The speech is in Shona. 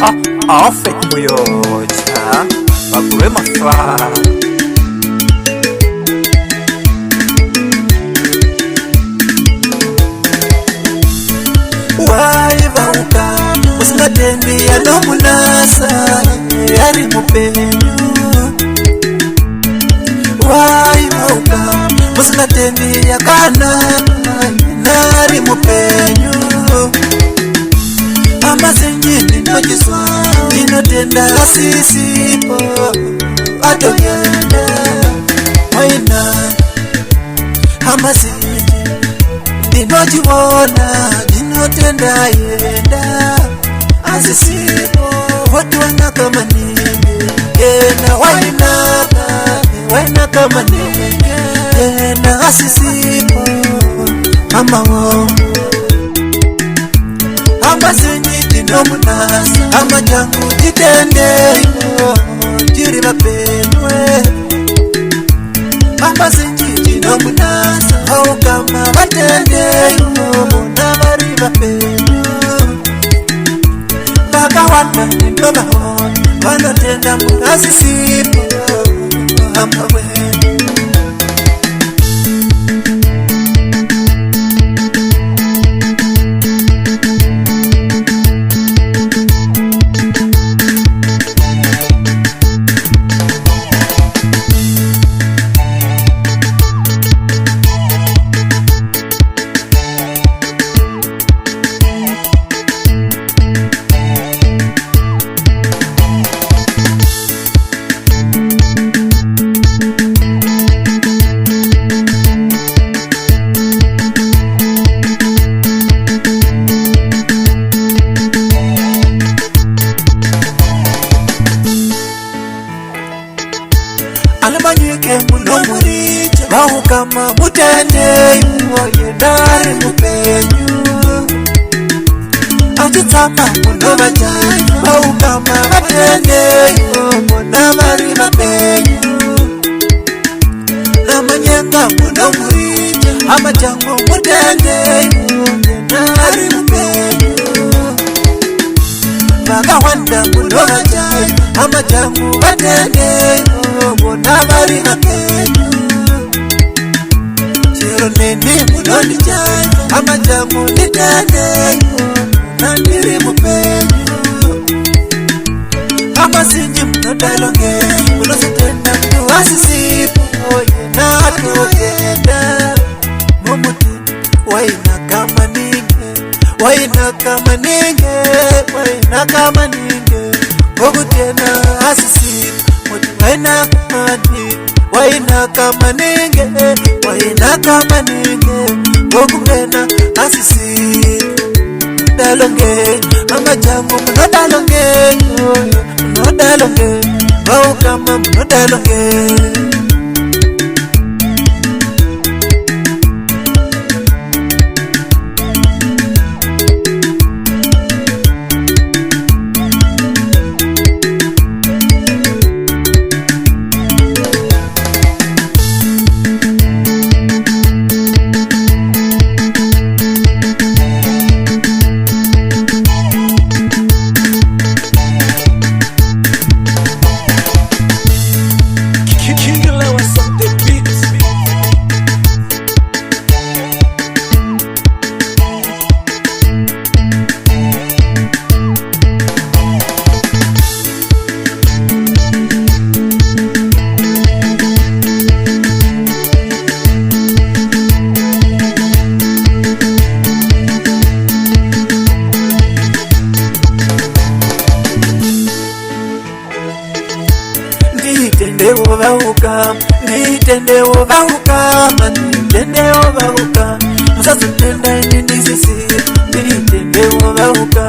Afet Muyocha Bagwe Mafa Waivahuka Musikatendi ya nomunasa Yari mupenyu Waivahuka Musikatendi ya kana Nari mupenyu Amasenyini nojiswa Ninotenda asisipo Atoyenda Waina Amasenyini Ninojiwona Ninotenda yenda Asisipo Watu wana kama nige Yena waina kama nige Yena asisipo Ama wo Amasenyini nomunasa Amajangu jitende Jiri bapenwe Amasenyini nomunasa Haukama batende Munabari bapenwe Baka wana ndoba Wano tenda munasisipo Amawe Alamanyike muno murija Bahukama mutende Mwoye nari mupenyu Ajitama muno bajai Bahukama batende Monamari bapenyu Namanyenga muno murija Amajango mutende Mwoye nari mupenyu Bagawanda muno bajai Amajango batende Monabari bapenyu Chero nene munoni jai Amajangu nitende Nandiri mupenyu Amasinji munodalonge Munositenda mtu asisipo Yena atogenda Mumuti Waina kama ninge Waina kama ninge Waina kama ninge Ogutena asisipo Waina kama ninge Waina kama ninge Ogumena asisi Dalonge Amajangu munodalonge Munodalonge Bahukama munodalonge Nitende ovahukama Nitende ovahuka Musazutenda ini nisisi Nitende ovahuka